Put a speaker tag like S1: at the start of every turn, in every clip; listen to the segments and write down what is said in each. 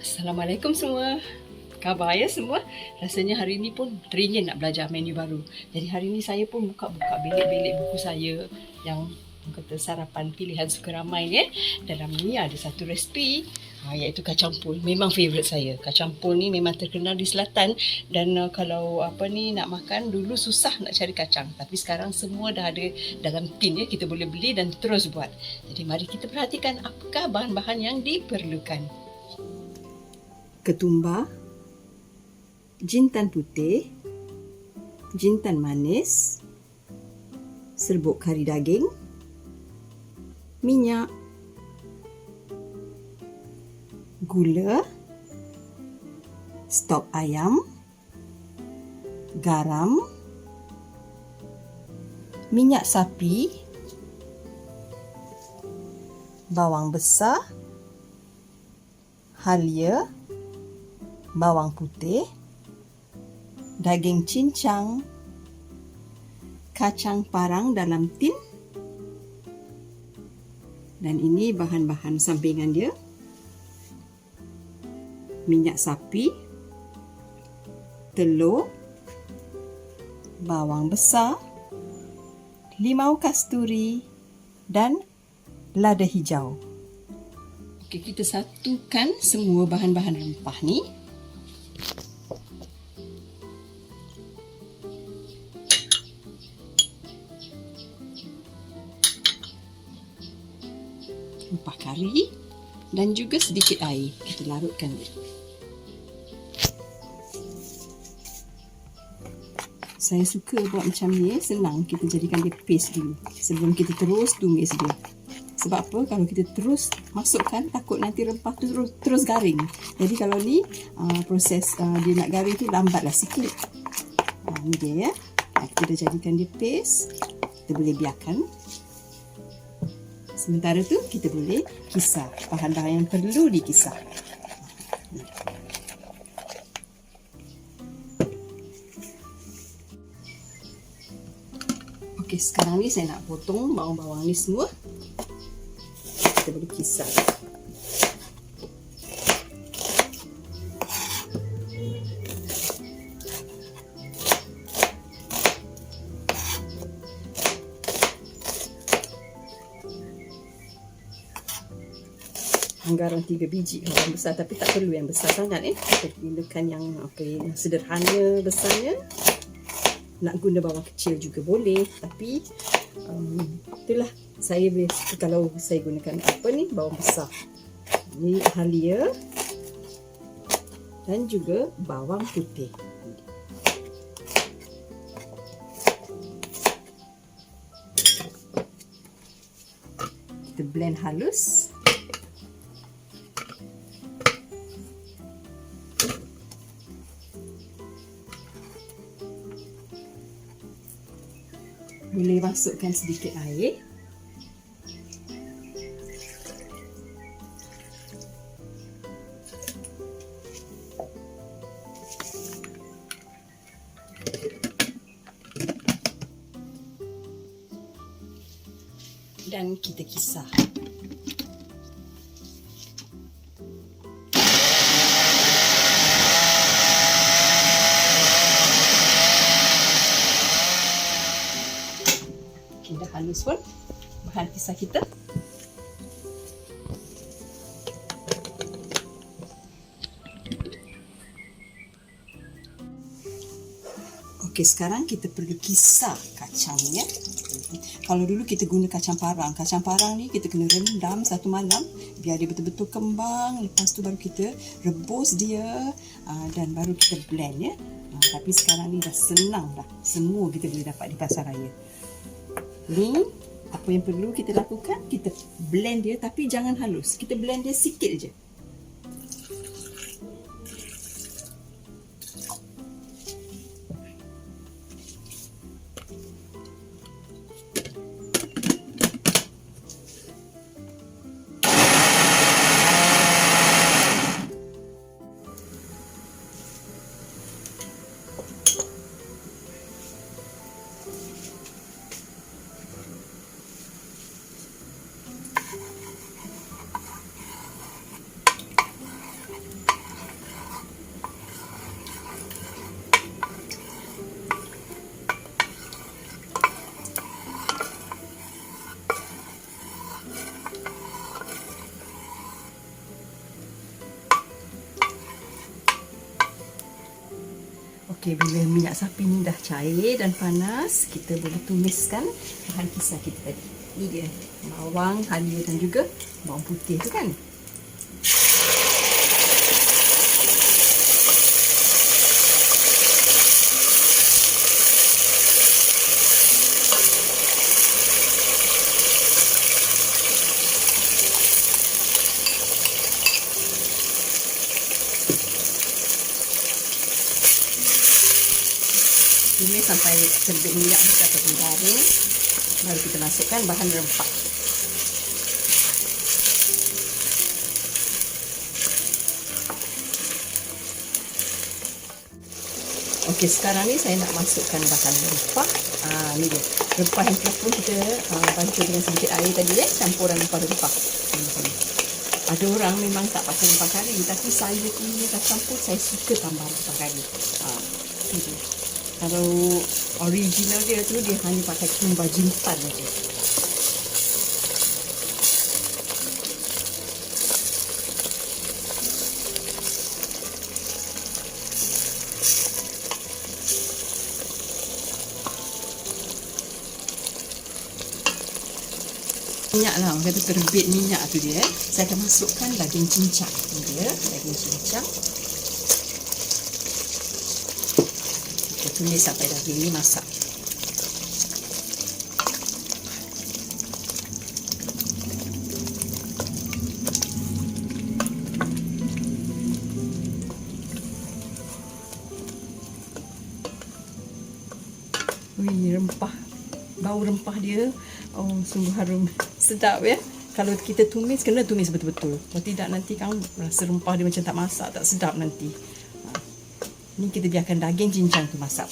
S1: Assalamualaikum semua. Khabar ya semua? Rasanya hari ini pun teringin nak belajar menu baru. Jadi hari ini saya pun buka-buka bilik-bilik buku saya yang kata sarapan pilihan suka ramai ya. Dalam ni ada satu resipi iaitu kacang pul. Memang favourite saya. Kacang pul ni memang terkenal di selatan dan kalau nak makan dulu susah nak cari kacang. Tapi sekarang semua dah ada dalam tin ya, kita boleh beli dan terus buat. Jadi mari kita perhatikan apakah bahan-bahan yang diperlukan. Ketumbar, jintan putih, jintan manis, serbuk kari daging, minyak, gula, stok ayam, garam, minyak sapi, bawang besar, halia, bawang putih, daging cincang, kacang parang dalam tin, dan ini bahan-bahan sampingan dia: minyak sapi, telur, bawang besar, limau kasturi dan lada hijau. Okey, kita satukan semua bahan-bahan rempah ni. Rempah kari dan juga sedikit air. Kita larutkan dia. Saya suka buat macam ni, senang. Kita jadikan dia paste dulu sebelum kita terus tumis dia. Sebab apa? Kalau kita terus masukkan, takut nanti rempah tu terus garing. Jadi kalau ni proses dia nak garing tu lambatlah sikit. Ni dia ya. Kita dah jadikan dia paste. Kita boleh biarkan. Sementara tu kita boleh kisar bahan-bahan yang perlu dikisar. Okey, sekarang ni saya nak potong bawang-bawang ni semua. Kita boleh kisar. Anggaran 3 biji yang besar, tapi tak perlu yang besar sangat kita gunakan yang yang sederhana besarnya. Nak guna bawang kecil juga boleh, tapi itulah saya boleh kalau saya gunakan bawang besar. Ini halia dan juga bawang putih. Kita blend halus. Boleh masukkan sedikit air. Dan kita kisar. Dah halus pun bahan kisar kita. Okey, sekarang kita perlu kisar kacangnya. Kalau dulu kita guna kacang parang. Kacang parang ni kita kena rendam 1 malam biar dia betul-betul kembang. Lepas tu baru kita rebus dia dan baru kita blend ya. Tapi sekarang ni dah senang dah. Semua kita boleh dapat di pasaraya. Ni apa yang perlu kita lakukan, kita blend dia tapi jangan halus. Kita blend dia sikit je. Okey, bila minyak sapi ni dah cair dan panas, kita boleh tumiskan bahan kisar kita tadi. Ini dia, bawang, halia dan juga bawang putih tu kan. Ini sampai terbit minyak kita ataupun garing, baru kita masukkan bahan rempah. Okey, sekarang ni saya nak masukkan bahan rempah. Ni dia. Rempah yang telah pun kita bantu dengan sedikit air tadi campuran rempah-rempah. Ada orang memang tak pakai rempah kari, tapi saya punya kacang pun saya suka tambah rempah kari. Ni dia. Kalau original dia tu dia hanya pakai kumba jintan saja. Minyak lah, orang kata terbit minyak tu dia. Saya akan masukkan daging cincang. Ini dia, daging cincang. Tumis sampai daging ni masak. Wih, rempah. Bau rempah dia, oh sungguh harum. Sedap ya. Kalau kita tumis, kena tumis betul-betul. Kalau tidak nanti kan rasa rempah dia macam tak masak, tak sedap nanti. Ni kita biarkan daging cincang tu masak.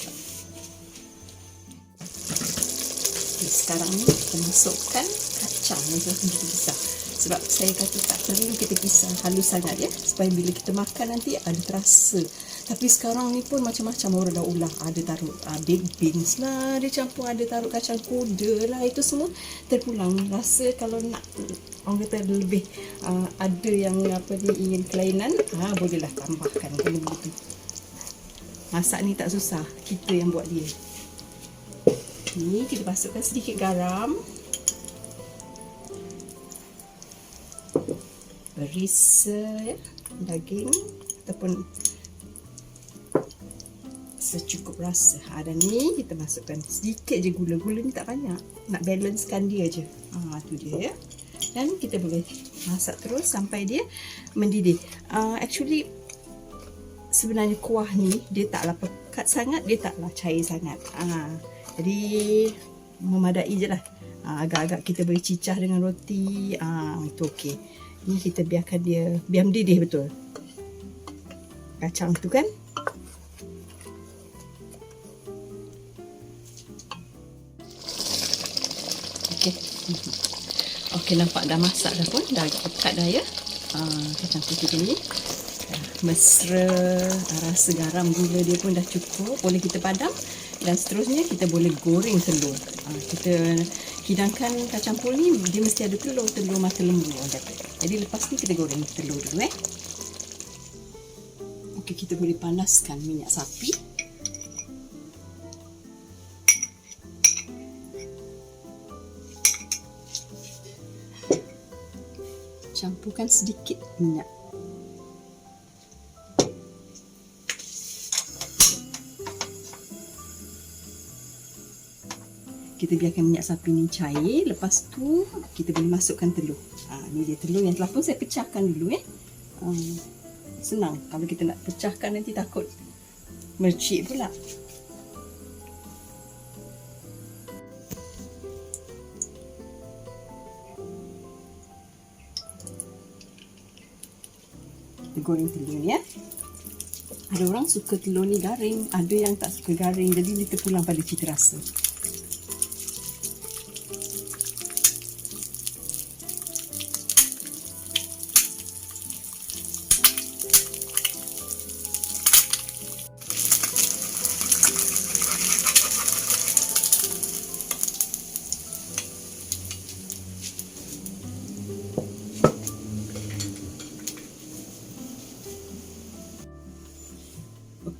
S1: Okay, sekarang ni kita masukkan kacang yang telah kita kisar. Sebab saya kata tak perlu kita kisar halus sangat ya, supaya bila kita makan nanti ada terasa. Tapi sekarang ni pun macam-macam orang dah ulah. Ada taruh baked beans lah, dia campur, ada taruh kacang kuda lah. Itu semua terpulang. Rasa kalau nak orang kata lebih ada yang apa ni ingin kelainan, bolehlah tambahkan kalau begitu. Masak ni tak susah, kita yang buat dia. Ni kita masukkan sedikit garam. Berisa ya, daging ataupun secukup rasa. Dan ni kita masukkan sedikit je gula. Gula ni tak banyak, nak balancekan dia je. Tu dia ya. Dan kita boleh masak terus sampai dia mendidih. Actually sebenarnya kuah ni dia taklah pekat sangat, dia taklah cair sangat. Jadi memadai je lah. Agak-agak kita boleh cicah dengan roti. Itu okey. Ni kita biarkan dia biar mendidih betul. Kacang tu kan. Okey. Okey, nampak dah masak dah pun. Dah pekat dah ya. Kacang putih ni. Mesra, rasa garam gula dia pun dah cukup, boleh kita padam. Dan seterusnya kita boleh goreng telur. Kita hidangkan kacang pul ni, dia mesti ada telur mata lembu orang kata. Jadi lepas ni kita goreng telur dulu Okey, kita boleh panaskan minyak sapi. Campurkan sedikit minyak. Kita biarkan minyak sapi ni cair. Lepas tu kita boleh masukkan telur. Ni dia telur yang telah pun saya pecahkan dulu senang. Kalau kita nak pecahkan nanti takut mercik pula. Kita goreng telur ni ya. Ada orang suka telur ni garing, ada yang tak suka garing. Jadi dia terpulang pada cita rasa.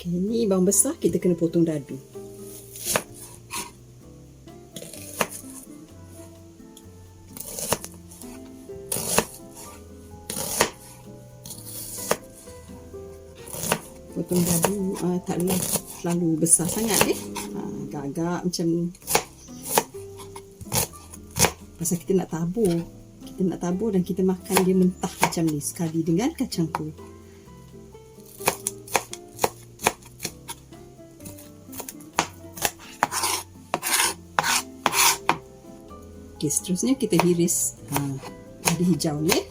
S1: Okay, ini bawang besar kita kena potong dadu. Potong dadu taklah terlalu besar sangat agak-agak macam pasal kita nak tabur dan kita makan dia mentah macam ni sekali dengan kacang pul. Okey, seterusnya kita hiris lada hijau ni.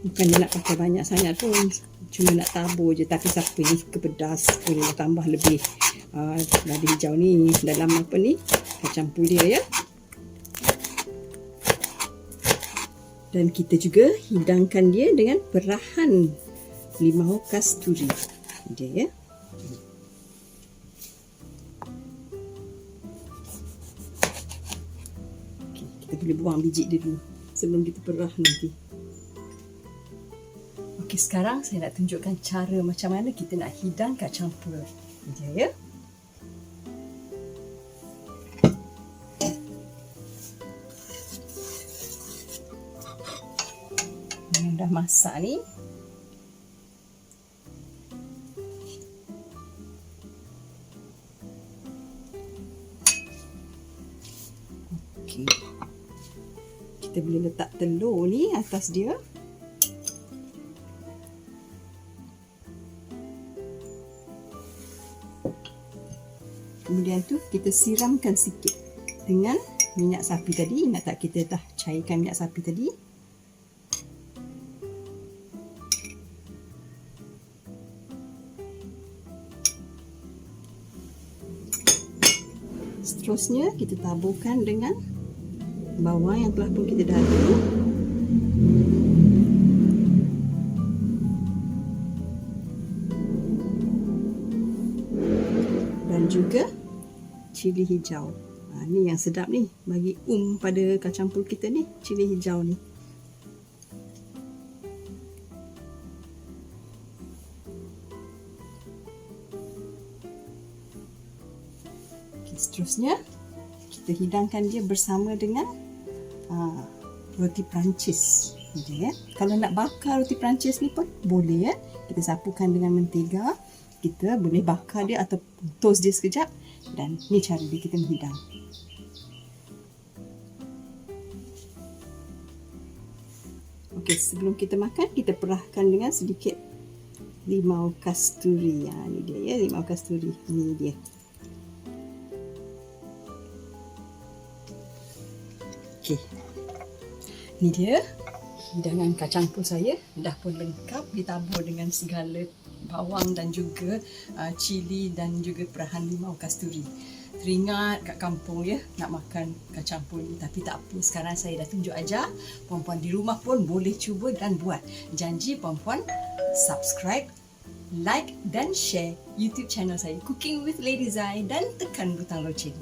S1: Bukannya nak pakai banyak sangat pun, cuma nak tabur je. Tapi siapa yang suka pedas boleh tambah lebih lada hijau ni dalam apa ni, kacang pul dia ya. Dan kita juga hidangkan dia dengan perahan limau kasturi dia ya. Okay, kita boleh buang biji dia dulu sebelum kita perah nanti. Okey, sekarang saya nak tunjukkan cara macam mana kita nak hidang kacang pul dia ya. Yang dah masak ni, okey, kita boleh letak telur ni atas dia. Kemudian tu kita siramkan sikit dengan minyak sapi tadi. Ingat tak kita dah cairkan minyak sapi tadi? Seterusnya kita taburkan dengan bawang yang telah pun kita dadu. Dan juga cili hijau. Ni yang sedap ni, bagi pada kacang pul kita ni, cili hijau ni. Okay, seterusnya kita hidangkan dia bersama dengan roti Perancis. Ya. Kalau nak bakar roti Perancis ni pun boleh ya. Kita sapukan dengan mentega. Kita boleh bakar dia atau toast dia sekejap. Dan ni cara dia kita menghidang. Okey, sebelum kita makan, kita perahkan dengan sedikit limau kasturi. Ni dia ya, limau kasturi. Ni dia. Okey. Ni dia hidangan kacang pul saya. Dah pun lengkap, ditabur dengan segala bawang dan juga cili dan juga perahan limau kasturi. Teringat kat kampung ya, nak makan kacang pul ni. Tapi tak apa, sekarang saya dah tunjuk aja. Puan-puan di rumah pun boleh cuba dan buat. Janji puan-puan subscribe, like dan share YouTube channel saya Cooking with Lady Zai dan tekan butang loceng.